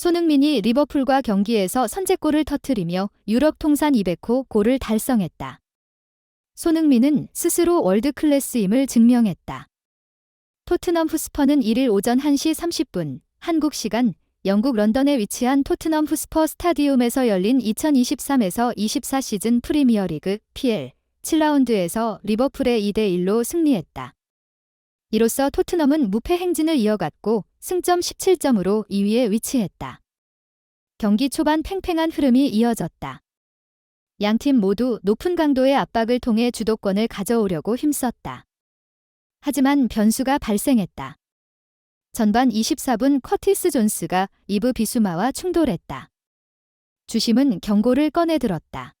손흥민이 리버풀과 경기에서 선제골을 터뜨리며 유럽 통산 200호 골을 달성했다. 손흥민은 스스로 월드클래스임을 증명했다. 토트넘 후스퍼는 1일 오전 1시 30분 한국 시간 영국 런던에 위치한 토트넘 후스퍼 스타디움에서 열린 2023-24 시즌 프리미어리그 PL 7라운드에서 리버풀에 2대1로 승리했다. 이로써 토트넘은 무패 행진을 이어갔고 승점 17점으로 2위에 위치했다. 경기 초반 팽팽한 흐름이 이어졌다. 양팀 모두 높은 강도의 압박을 통해 주도권을 가져오려고 힘썼다. 하지만 변수가 발생했다. 전반 24분 커티스 존스가 이브 비수마와 충돌했다. 주심은 경고를 꺼내들었다.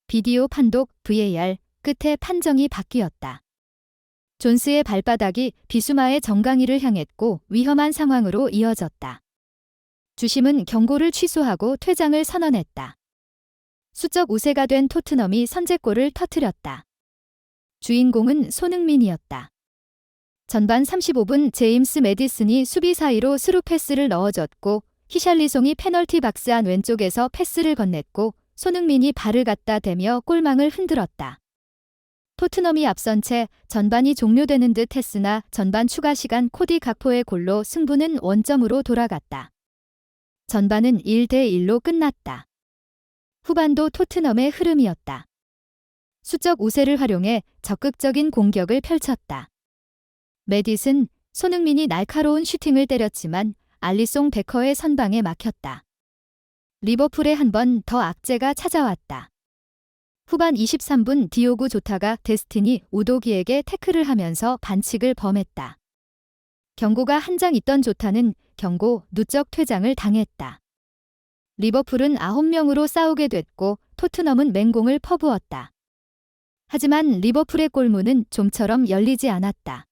비디오 판독 VAR 끝에 판정이 바뀌었다. 존스의 발바닥이 비수마의 정강이를 향했고 위험한 상황으로 이어졌다. 주심은 경고를 취소하고 퇴장을 선언했다. 수적 우세가 된 토트넘이 선제골을 터뜨렸다. 주인공은 손흥민이었다. 전반 35분 제임스 매디슨이 수비 사이로 스루 패스를 넣어줬고 히샬리송이 페널티 박스 안 왼쪽에서 패스를 건넸고 손흥민이 발을 갖다 대며 골망을 흔들었다. 토트넘이 앞선 채 전반이 종료되는 듯 했으나 전반 추가 시간 코디 각포의 골로 승부는 원점으로 돌아갔다. 전반은 1대1로 끝났다. 후반도 토트넘의 흐름이었다. 수적 우세를 활용해 적극적인 공격을 펼쳤다. 매디슨, 손흥민이 날카로운 슈팅을 때렸지만 알리송 베커의 선방에 막혔다. 리버풀에 한 번 더 악재가 찾아왔다. 후반 23분 디오구 조타가 데스티니 우도기에게 태클을 하면서 반칙을 범했다. 경고가 한 장 있던 조타는 경고 누적 퇴장을 당했다. 리버풀은 9명으로 싸우게 됐고 토트넘은 맹공을 퍼부었다. 하지만 리버풀의 골문은 좀처럼 열리지 않았다.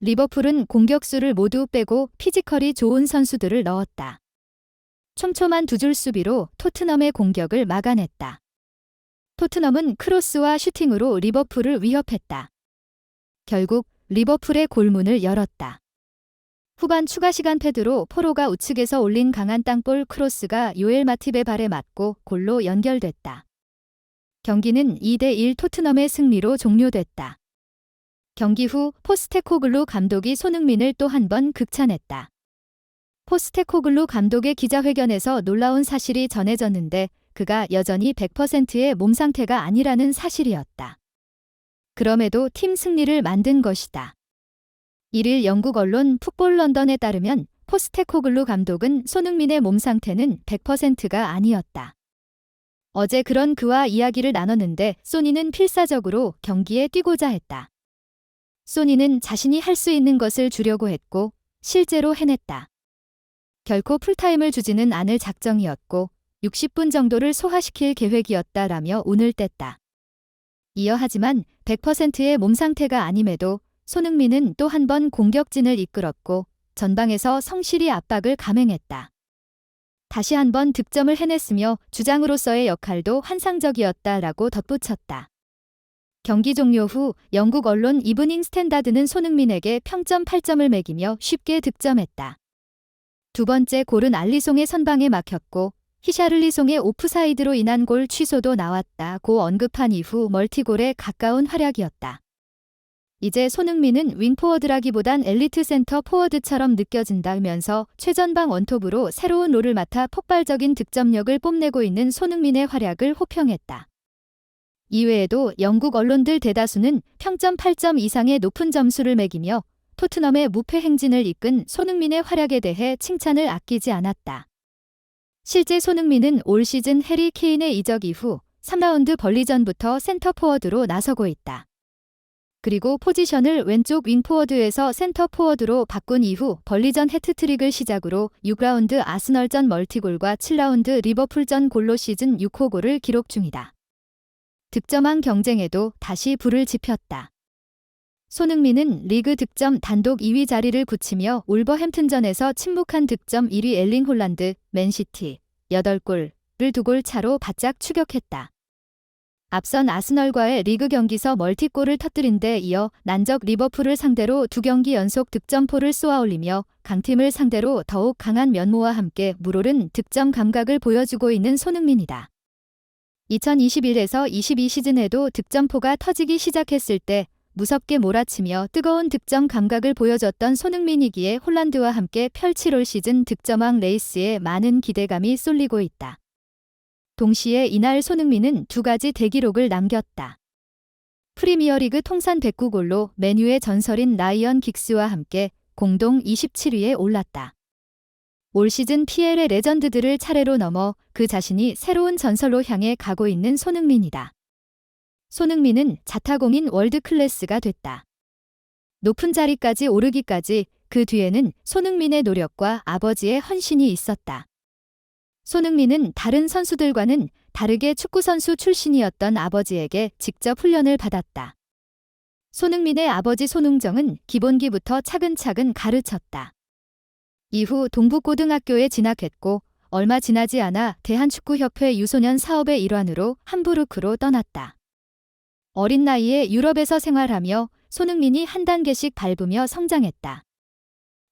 리버풀은 공격수를 모두 빼고 피지컬이 좋은 선수들을 넣었다. 촘촘한 두 줄 수비로 토트넘의 공격을 막아냈다. 토트넘은 크로스와 슈팅으로 리버풀을 위협했다. 결국 리버풀의 골문을 열었다. 후반 추가 시간 페드로 포로가 우측에서 올린 강한 땅볼 크로스가 요엘 마팁의 발에 맞고 골로 연결됐다. 경기는 2대1 토트넘의 승리로 종료됐다. 경기 후 포스테코글루 감독이 손흥민을 또 한 번 극찬했다. 포스테코글루 감독의 기자회견에서 놀라운 사실이 전해졌는데 그가 여전히 100%의 몸 상태가 아니라는 사실이었다. 그럼에도 팀 승리를 만든 것이다. 1일 영국 언론 풋볼 런던에 따르면 포스테코글루 감독은 손흥민의 몸 상태는 100%가 아니었다. 어제 그런 그와 이야기를 나눴는데 소니는 필사적으로 경기에 뛰고자 했다. 소니는 자신이 할 수 있는 것을 주려고 했고 실제로 해냈다. 결코 풀타임을 주지는 않을 작정이었고 60분 정도를 소화시킬 계획이었다라며 운을 뗐다. 이어 하지만 100%의 몸 상태가 아님에도 손흥민은 또 한 번 공격진을 이끌었고 전방에서 성실히 압박을 감행했다. 다시 한 번 득점을 해냈으며 주장으로서의 역할도 환상적이었다라고 덧붙였다. 경기 종료 후 영국 언론 이브닝 스탠다드는 손흥민에게 평점 8점을 매기며 쉽게 득점했다. 두 번째 골은 알리송의 선방에 막혔고 히샤를리송의 오프사이드로 인한 골 취소도 나왔다고 언급한 이후 멀티골에 가까운 활약이었다. 이제 손흥민은 윙포워드라기보단 엘리트 센터 포워드처럼 느껴진다면서 최전방 원톱으로 새로운 롤을 맡아 폭발적인 득점력을 뽐내고 있는 손흥민의 활약을 호평했다. 이외에도 영국 언론들 대다수는 평점 8점 이상의 높은 점수를 매기며 토트넘의 무패 행진을 이끈 손흥민의 활약에 대해 칭찬을 아끼지 않았다. 실제 손흥민은 올 시즌 해리 케인의 이적 이후 3라운드 벌리전부터 센터 포워드로 나서고 있다. 그리고 포지션을 왼쪽 윙포워드에서 센터 포워드로 바꾼 이후 벌리전 해트트릭을 시작으로 6라운드 아스널전 멀티골과 7라운드 리버풀전 골로 시즌 6호 골을 기록 중이다. 득점왕 경쟁에도 다시 불을 지폈다. 손흥민은 리그 득점 단독 2위 자리를 굳히며 울버햄튼전에서 침묵한 득점 1위 엘링 홀란드, 맨시티 8골을 2골 차로 바짝 추격했다. 앞선 아스널과의 리그 경기서 멀티골을 터뜨린 데 이어 난적 리버풀을 상대로 2경기 연속 득점포를 쏘아올리며 강팀을 상대로 더욱 강한 면모와 함께 물오른 득점 감각을 보여주고 있는 손흥민이다. 2021에서 22 시즌에도 득점포가 터지기 시작했을 때 무섭게 몰아치며 뜨거운 득점 감각을 보여줬던 손흥민이기에 홀란드와 함께 펼칠 올 시즌 득점왕 레이스에 많은 기대감이 쏠리고 있다. 동시에 이날 손흥민은 2가지 대기록을 남겼다. 프리미어리그 통산 109골로 맨유의 전설인 라이언 긱스와 함께 공동 27위에 올랐다. 올 시즌 PL의 레전드들을 차례로 넘어 그 자신이 새로운 전설로 향해 가고 있는 손흥민이다. 손흥민은 자타공인 월드클래스가 됐다. 높은 자리까지 오르기까지 그 뒤에는 손흥민의 노력과 아버지의 헌신이 있었다. 손흥민은 다른 선수들과는 다르게 축구선수 출신이었던 아버지에게 직접 훈련을 받았다. 손흥민의 아버지 손흥정은 기본기부터 차근차근 가르쳤다. 이후 동부고등학교에 진학했고 얼마 지나지 않아 대한축구협회 유소년 사업의 일환으로 함부르크로 떠났다. 어린 나이에 유럽에서 생활하며 손흥민이 한 단계씩 밟으며 성장했다.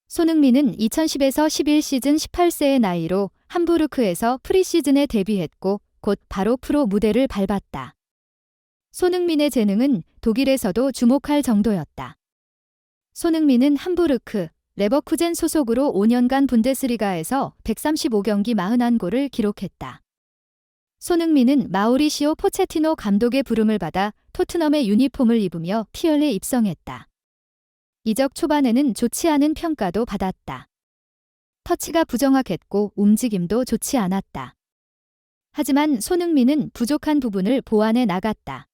손흥민은 2010에서 11 시즌 18세의 나이로 함부르크에서 프리시즌에 데뷔했고 곧 바로 프로 무대를 밟았다. 손흥민의 재능은 독일에서도 주목할 정도였다. 손흥민은 함부르크, 레버쿠젠 소속으로 5년간 분데스리가에서 135경기 41골을 기록했다. 손흥민은 마우리시오 포체티노 감독의 부름을 받아 토트넘의 유니폼을 입으며 PL에 입성했다. 이적 초반에는 좋지 않은 평가도 받았다. 터치가 부정확했고 움직임도 좋지 않았다. 하지만 손흥민은 부족한 부분을 보완해 나갔다.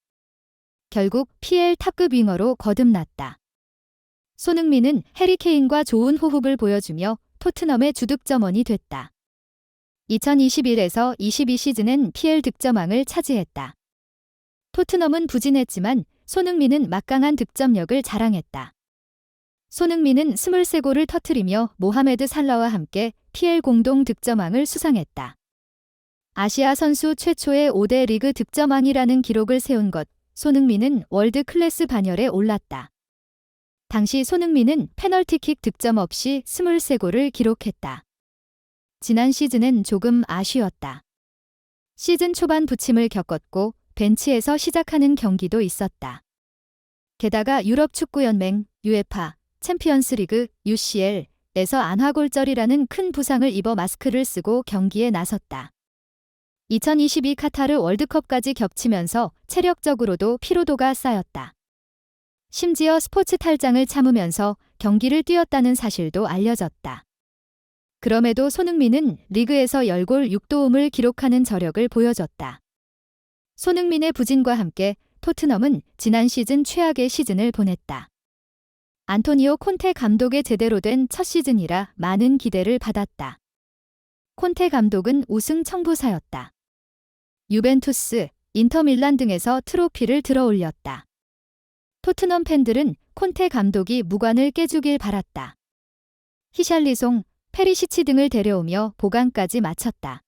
결국 PL 탑급 윙어로 거듭났다. 손흥민은 해리 케인과 좋은 호흡을 보여주며 토트넘의 주득점원이 됐다. 2021에서 22 시즌엔 PL 득점왕을 차지했다. 토트넘은 부진했지만 손흥민은 막강한 득점력을 자랑했다. 손흥민은 23골을 터뜨리며 모하메드 살라와 함께 PL 공동 득점왕을 수상했다. 아시아 선수 최초의 5대 리그 득점왕이라는 기록을 세운 것, 손흥민은 월드 클래스 반열에 올랐다. 당시 손흥민은 페널티킥 득점 없이 23골을 기록했다. 지난 시즌은 조금 아쉬웠다. 시즌 초반 부침을 겪었고 벤치에서 시작하는 경기도 있었다. 게다가 유럽축구연맹, UEFA, 챔피언스리그, UCL에서 안화골절이라는 큰 부상을 입어 마스크를 쓰고 경기에 나섰다. 2022 카타르 월드컵까지 겹치면서 체력적으로도 피로도가 쌓였다. 심지어 스포츠 탈장을 참으면서 경기를 뛰었다는 사실도 알려졌다. 그럼에도 손흥민은 리그에서 10골 6도움을 기록하는 저력을 보여줬다. 손흥민의 부진과 함께 토트넘은 지난 시즌 최악의 시즌을 보냈다. 안토니오 콘테 감독의 제대로 된 첫 시즌이라 많은 기대를 받았다. 콘테 감독은 우승 청부사였다. 유벤투스, 인터밀란 등에서 트로피를 들어올렸다. 토트넘 팬들은 콘테 감독이 무관을 깨주길 바랐다. 히샬리송, 페리시치 등을 데려오며 보강까지 마쳤다.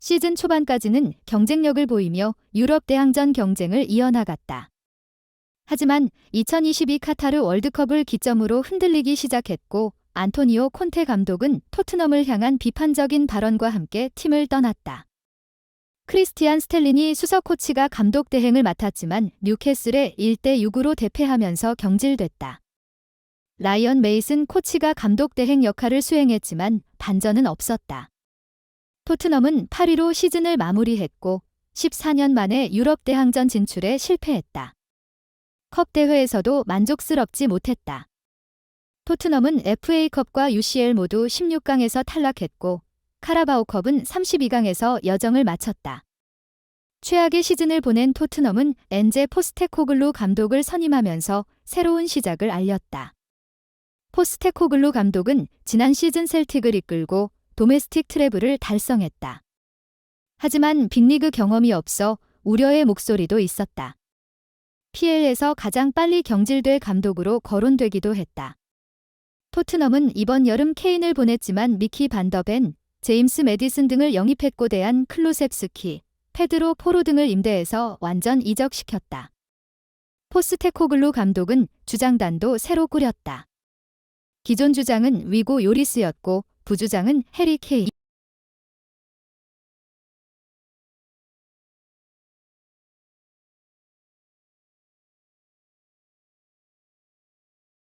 시즌 초반까지는 경쟁력을 보이며 유럽 대항전 경쟁을 이어나갔다. 하지만 2022 카타르 월드컵을 기점으로 흔들리기 시작했고 안토니오 콘테 감독은 토트넘을 향한 비판적인 발언과 함께 팀을 떠났다. 크리스티안 스텔린이 수석 코치가 감독 대행을 맡았지만 뉴캐슬에 1대6으로 대패하면서 경질됐다. 라이언 메이슨 코치가 감독 대행 역할을 수행했지만 반전은 없었다. 토트넘은 8위로 시즌을 마무리했고 14년 만에 유럽 대항전 진출에 실패했다. 컵 대회에서도 만족스럽지 못했다. 토트넘은 FA컵과 UCL 모두 16강에서 탈락했고 카라바오컵은 32강에서 여정을 마쳤다. 최악의 시즌을 보낸 토트넘은 엔제 포스테코글루 감독을 선임하면서 새로운 시작을 알렸다. 포스테코글루 감독은 지난 시즌 셀틱을 이끌고 도메스틱 트래블을 달성했다. 하지만 빅리그 경험이 없어 우려의 목소리도 있었다. PL에서 가장 빨리 경질될 감독으로 거론되기도 했다. 토트넘은 이번 여름 케인을 보냈지만 미키 반더벤, 제임스 메디슨 등을 영입했고 대한 클루셉스키, 페드로 포로 등을 임대해서 완전 이적시켰다. 포스테코글루 감독은 주장단도 새로 꾸렸다. 기존 주장은 위고 요리스였고 부주장은 해리 케인.